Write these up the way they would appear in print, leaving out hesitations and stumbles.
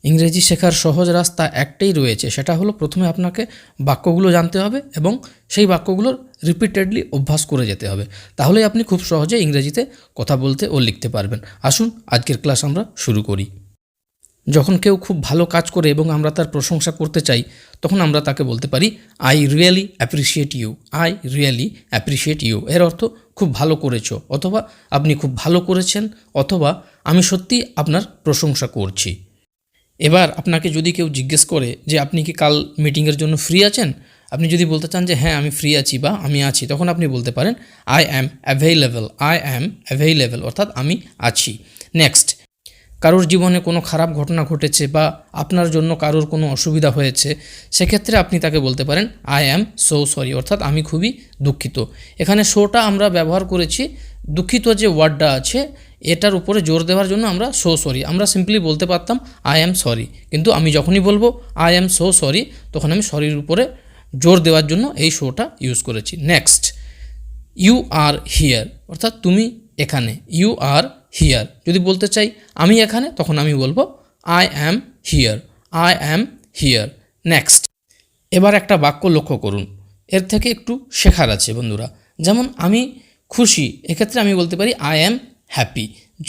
ইংরেজি শেখার সহজ রাস্তা একটাই রয়েছে, সেটা হলো প্রথমে আপনাকে বাক্যগুলো জানতে হবে এবং সেই বাক্যগুলোর রিপিটেডলি অভ্যাস করে যেতে হবে। তাহলেই আপনি খুব সহজে ইংরেজিতে কথা বলতে ও লিখতে পারবেন। আসুন আজকের ক্লাস আমরা শুরু করি। যখন কেউ খুব ভালো কাজ করে এবং আমরা তার প্রশংসা করতে চাই, তখন আমরা তাকে বলতে পারি I really appreciate you. I really appreciate you এর অর্থ খুব ভালো করেছো, অথবা আপনি খুব ভালো করেছেন, অথবা আমি সত্যি আপনার প্রশংসা করছি। এবার আপনাকে যদি কেউ জিজ্ঞেস করে যে আপনি কি কাল মিটিংয়ের জন্য ফ্রি আছেন, আপনি যদি বলতে চান যে হ্যাঁ আমি ফ্রি আছি বা আমি আছি, তখন আপনি বলতে পারেন I am available. I am available অর্থাৎ আমি আছি। নেক্সট, কারোর জীবনে কোনো খারাপ ঘটনা ঘটেছে বা আপনার জন্য কারোর কোনো অসুবিধা হয়েছে, সেক্ষেত্রে আপনি তাকে বলতে পারেন আই অ্যাম সো সরি অর্থাৎ আমি খুবই দুঃখিত। এখানে সোটা আমরা ব্যবহার করেছি দুঃখিত যে ওয়ার্ডটা আছে এটার উপরে জোর দেওয়ার জন্য। আমরা সো সরি আমরা সিম্পলি বলতে পারতাম আই অ্যাম সরি, কিন্তু আমি যখনই বলবো আই অ্যাম সো সরি তখন আমি সরির উপরে জোর দেওয়ার জন্য এই সোটা ইউজ করেছি। নেক্সট, ইউ আর হিয়ার অর্থাৎ তুমি এখানে। ইউ আর হিয়ার যদি বলতে চাই আমি এখানে, তখন আমি বলবো I am here. I am here. Next, এবার একটা বাক্য লক্ষ্য করুন, এর থেকে একটু শেখার আছে বন্ধুরা। যেমন আমি খুশি, এক্ষেত্রে আমি বলতে পারি আই অ্যাম হ্যাপি,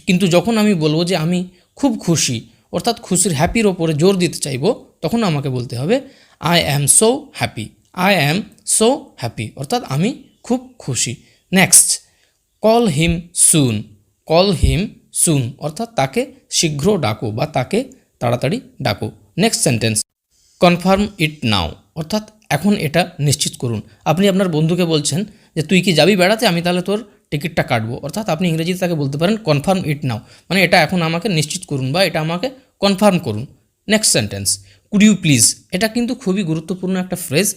কিন্তু যখন আমি বলবো যে আমি খুব খুশি অর্থাৎ খুশির হ্যাপির ওপরে জোর দিতে চাইবো, তখন আমাকে বলতে হবে I am so happy. I am so happy অর্থাৎ আমি খুব খুশি। নেক্সট, কল হিম সুন। কল হিম সুন অর্থাৎ তাকে শীঘ্র ডাকো বা তাকে তাড়াতাড়ি ডাকো। নেক্সট সেন্টেন্স, কনফার্ম ইট নাও অর্থাৎ এখন এটা নিশ্চিত করুন। আপনি আপনার বন্ধুকে বলছেন যে তুই কি যাবি বেড়াতে, আমি তাহলে তোর টিকিটটা কাটবো, অর্থাৎ আপনি ইংরেজিতে তাকে বলতে পারেন কনফার্ম ইট নাও, মানে এটা এখন আমাকে নিশ্চিত করুন বা এটা আমাকে কনফার্ম করুন। Next sentence, could you please. এটা কিন্তু খুবই গুরুত্বপূর্ণ একটা ফ্রেজ।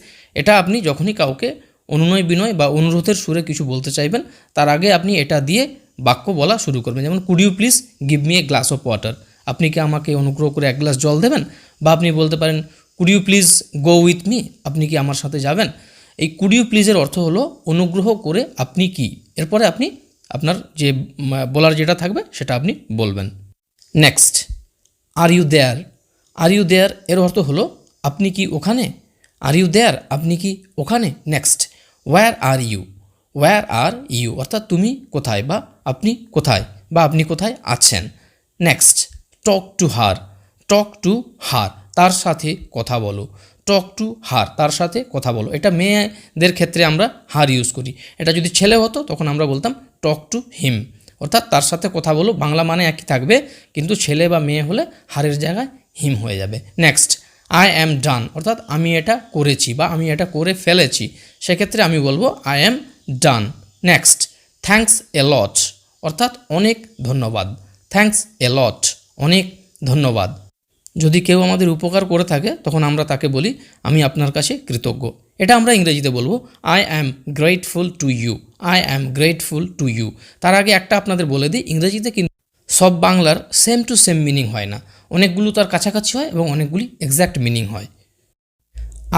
এটা আপনি যখনই কাউকে অনুনয় বিনয় বা অনুরোধের সুরে কিছু বলতে চাইবেন, তার আগে আপনি এটা দিয়ে বাক্য বলা শুরু করবেন। যেমন could you please give me a glass of water, আপনি কি আমাকে অনুগ্রহ করে এক গ্লাস জল দেবেন। বা আপনি বলতে পারেন could you please go with me, আপনি কি আমার সাথে যাবেন। এই কুড ইউ প্লিজের অর্থ হলো অনুগ্রহ করে আপনি কি, এরপরে আপনি আপনার যে বলার যেটা থাকবে সেটা আপনি বলবেন। Next, are you there. Are you there এর অর্থ হলো আপনি কি ওখানে। আর ইউ দেয়ার আপনি কি ওখানে। Next, where are you. Where are you অর্থাৎ তুমি কোথায় বা আপনি কোথায় বা আপনি কোথায় আছেন। Next, talk to her. Talk to her তার সাথে কথা বলো। টক টু হার তার সাথে কথা বলো। এটা মেয়েদের ক্ষেত্রে আমরা হার ইউজ করি। এটা যদি ছেলে হতো তখন আমরা বলতাম টক টু হিম অর্থাৎ তার সাথে কথা বলো। বাংলা মানে একই থাকবে, কিন্তু ছেলে বা মেয়ে হলে হারের জায়গায় হিম হয়ে যাবে। নেক্সট, আই অ্যাম ডান অর্থাৎ আমি এটা করেছি বা আমি এটা করে ফেলেছি, সেক্ষেত্রে আমি বলবো I am done. Next, thanks a lot অর্থাৎ অনেক ধন্যবাদ। থ্যাঙ্কস এ লট অনেক ধন্যবাদ। যদি কেউ আমাদের উপকার করে থাকে তখন আমরা তাকে বলি আমি আপনার কাছে কৃতজ্ঞ। এটা আমরা ইংরেজিতে বলবো I am grateful to you. I am grateful to you. তার আগে একটা আপনাদের বলে দিই, ইংরেজিতে কিন্তু সব বাংলার সেম টু সেম মিনিং হয় না, অনেকগুলো তার কাছাকাছি হয় এবং অনেকগুলি এক্স্যাক্ট মিনিং হয়।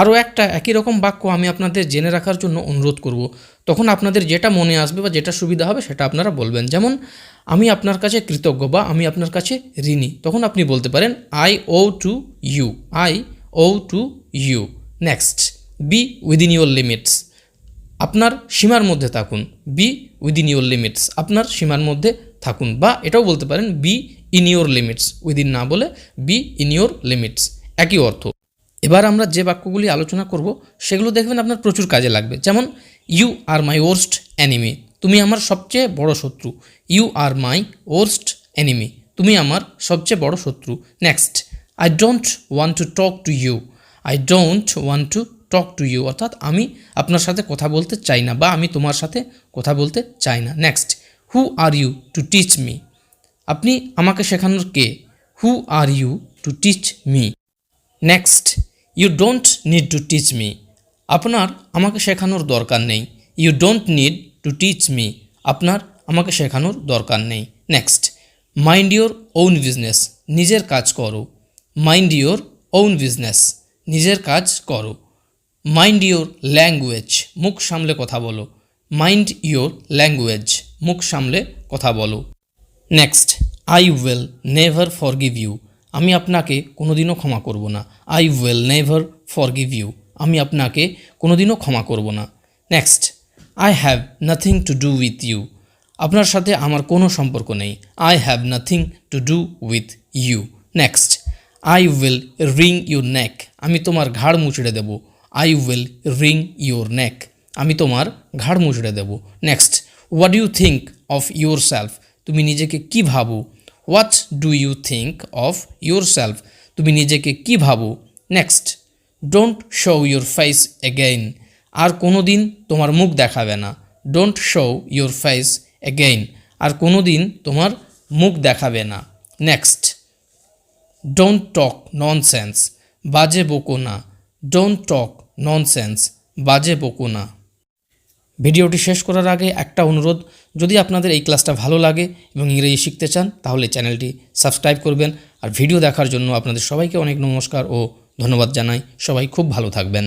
আরও একটা একই রকম বাক্য আমি আপনাদের জেনে রাখার জন্য অনুরোধ করব, তখন আপনাদের যেটা মনে আসবে বা যেটা সুবিধা হবে সেটা আপনারা বলবেন। যেমন আমি আপনার কাছে কৃতজ্ঞ বা আমি আপনার কাছে ঋণী, তখন আপনি বলতে পারেন I owe to you. I owe to you. Next, be within your limits. আপনার সীমার মধ্যে থাকুন। বি উইদিন ইউর লিমিটস আপনার সীমার মধ্যে থাকুন, বা এটাও বলতে পারেন be in your limits. Within না বলে বি ইন ইউর লিমিটস, একই অর্থ। এবার আমরা যে বাক্যগুলি আলোচনা করব সেগুলো দেখবেন আপনার প্রচুর কাজে লাগবে। যেমন you are my worst enemy, তুমি আমার সবচেয়ে বড় শত্রু। You are my worst enemy, তুমি আমার সবচেয়ে বড় শত্রু। Next, I don't want to talk to you. I don't want to talk to you অর্থাৎ আমি আপনার সাথে কথা বলতে চাই না বা আমি তোমার সাথে কথা বলতে চাই না। Next, who are you to teach me, আপনি আমাকে শেখানোর কে। Who are you to teach me. Next, you don't need to teach me, আপনার আমাকে শেখানোর দরকার নেই। You don't need to teach me, আপনার আমাকে শেখানোর দরকার নেই। Next, mind your own business, নিজের কাজ করো। মাইন্ড ইউর ওন বিজনেস, নিজের কাজ করো। মাইন্ড ইউর ল্যাঙ্গুয়েজ, মুখ সামলে কথা বলো। মাইন্ড ইউর ল্যাঙ্গুয়েজ, মুখ সামলে কথা বলো। Next, I will never forgive you, আমি আপনাকে কোনোদিনও ক্ষমা করব না। I will never forgive you. আমি আপনাকে কোনোদিনও ক্ষমা করব না। Next, I have nothing to do with you. আপনার সাথে আমার কোনো সম্পর্ক নেই। I have nothing to do with you. Next, I will ring your neck. আমি তোমার ঘাড় মুচড়ে দেব। I will ring your neck. আমি তোমার ঘাড় মুচড়ে দেব। Next, what do you think of yourself. তুমি নিজেকে কী ভাবো। What do you think of yourself. তুমি নিজেকে কী ভাবো। Next, don't show your face again. আর কোনো দিন তোমার মুখ দেখাবে না। Don't show your face again. আর কোনো দিন তোমার মুখ দেখাবে না। Next, don't talk nonsense. বাজে বকো না। Don't talk nonsense. বাজে বকো না। ভিডিওটি শেষ করার আগে একটা অনুরোধ, যদি আপনাদের এই ক্লাসটা ভালো লাগে এবং ইংরেজি শিখতে চান তাহলে চ্যানেলটি সাবস্ক্রাইব করবেন। আর ভিডিও দেখার জন্য আপনাদের সবাইকে অনেক নমস্কার ও ধন্যবাদ জানাই। সবাই খুব ভালো থাকবেন।